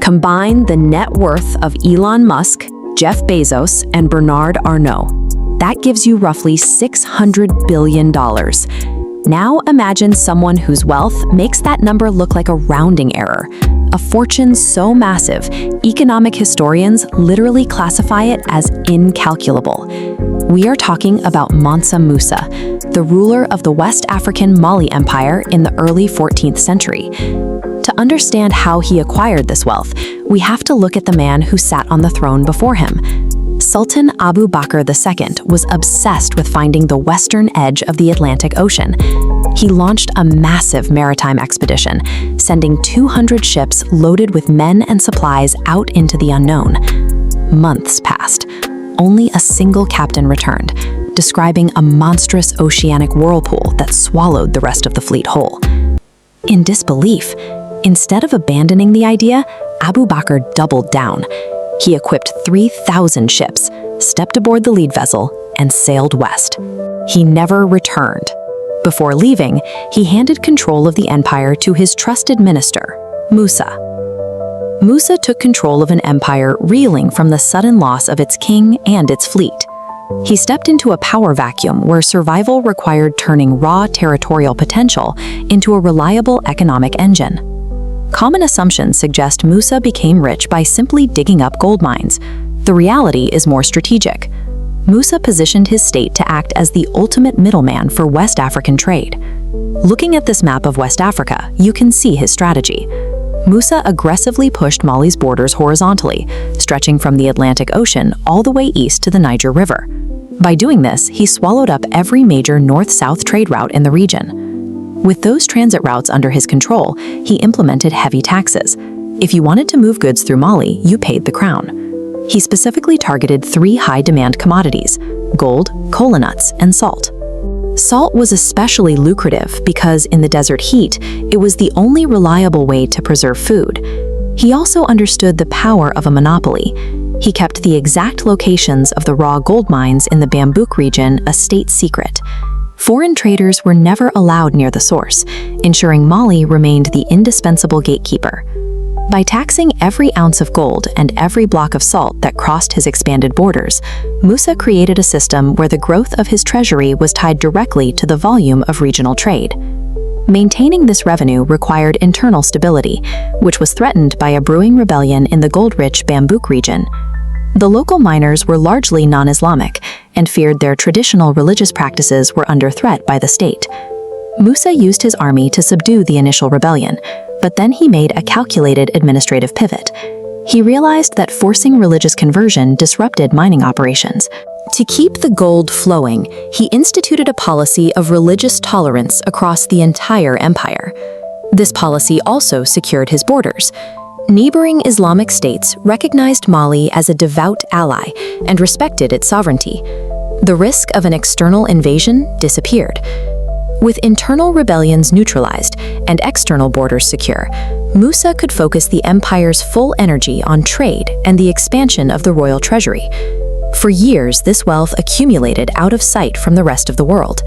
Combine the net worth of Elon Musk, Jeff Bezos, and Bernard Arnault. That gives you roughly $600 billion. Now imagine someone whose wealth makes that number look like a rounding error. A fortune so massive, economic historians literally classify it as incalculable. We are talking about Mansa Musa, the ruler of the West African Mali Empire in the early 14th century. To understand how he acquired this wealth, we have to look at the man who sat on the throne before him. Sultan Abu Bakr II was obsessed with finding the western edge of the Atlantic Ocean. He launched a massive maritime expedition, sending 200 ships loaded with men and supplies out into the unknown. Months passed. Only a single captain returned, describing a monstrous oceanic whirlpool that swallowed the rest of the fleet whole. In disbelief, instead of abandoning the idea, Abu Bakr doubled down. He equipped 3,000 ships, stepped aboard the lead vessel, and sailed west. He never returned. Before leaving, he handed control of the empire to his trusted minister, Musa. Musa took control of an empire reeling from the sudden loss of its king and its fleet. He stepped into a power vacuum where survival required turning raw territorial potential into a reliable economic engine. Common assumptions suggest Musa became rich by simply digging up gold mines. The reality is more strategic. Musa positioned his state to act as the ultimate middleman for West African trade. Looking at this map of West Africa, you can see his strategy. Musa aggressively pushed Mali's borders horizontally, stretching from the Atlantic Ocean all the way east to the Niger River. By doing this, he swallowed up every major north-south trade route in the region. With those transit routes under his control, he implemented heavy taxes. If you wanted to move goods through Mali, you paid the crown. He specifically targeted 3 high-demand commodities: gold, kola nuts, and salt. Salt was especially lucrative because, in the desert heat, it was the only reliable way to preserve food. He also understood the power of a monopoly. He kept the exact locations of the raw gold mines in the Bambouk region a state secret. Foreign traders were never allowed near the source, ensuring Mali remained the indispensable gatekeeper. By taxing every ounce of gold and every block of salt that crossed his expanded borders, Musa created a system where the growth of his treasury was tied directly to the volume of regional trade. Maintaining this revenue required internal stability, which was threatened by a brewing rebellion in the gold-rich Bambouk region. The local miners were largely non-Islamic and feared their traditional religious practices were under threat by the state. Musa used his army to subdue the initial rebellion, but then he made a calculated administrative pivot. He realized that forcing religious conversion disrupted mining operations. To keep the gold flowing, he instituted a policy of religious tolerance across the entire empire. This policy also secured his borders. Neighboring Islamic states recognized Mali as a devout ally and respected its sovereignty. The risk of an external invasion disappeared. With internal rebellions neutralized and external borders secure, Musa could focus the empire's full energy on trade and the expansion of the royal treasury. For years, this wealth accumulated out of sight from the rest of the world.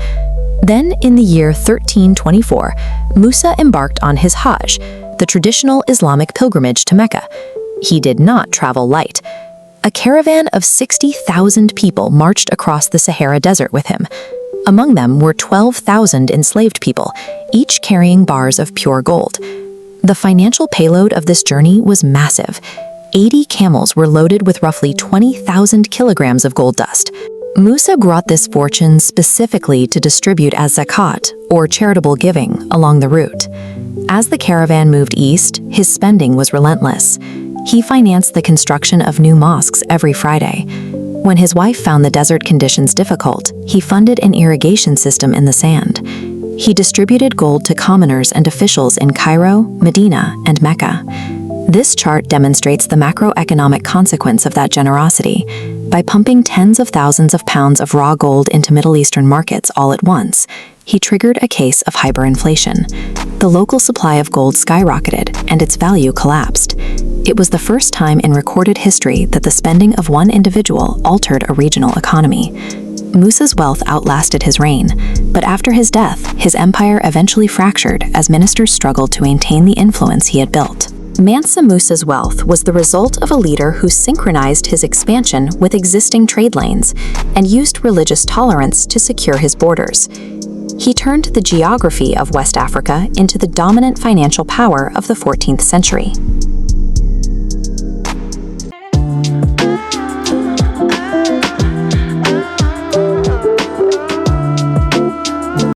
Then, in the year 1324, Musa embarked on his Hajj, the traditional Islamic pilgrimage to Mecca. He did not travel light. A caravan of 60,000 people marched across the Sahara Desert with him. Among them were 12,000 enslaved people, each carrying bars of pure gold. The financial payload of this journey was massive. 80 camels were loaded with roughly 20,000 kilograms of gold dust. Musa brought this fortune specifically to distribute as zakat, or charitable giving, along the route. As the caravan moved east, his spending was relentless. He financed the construction of new mosques every Friday. When his wife found the desert conditions difficult, he funded an irrigation system in the sand. He distributed gold to commoners and officials in Cairo, Medina, and Mecca. This chart demonstrates the macroeconomic consequence of that generosity. By pumping tens of thousands of pounds of raw gold into Middle Eastern markets all at once, he triggered a case of hyperinflation. The local supply of gold skyrocketed, and its value collapsed. It was the first time in recorded history that the spending of one individual altered a regional economy. Musa's wealth outlasted his reign, but after his death, his empire eventually fractured as ministers struggled to maintain the influence he had built. Mansa Musa's wealth was the result of a leader who synchronized his expansion with existing trade lanes and used religious tolerance to secure his borders. He turned the geography of West Africa into the dominant financial power of the 14th century.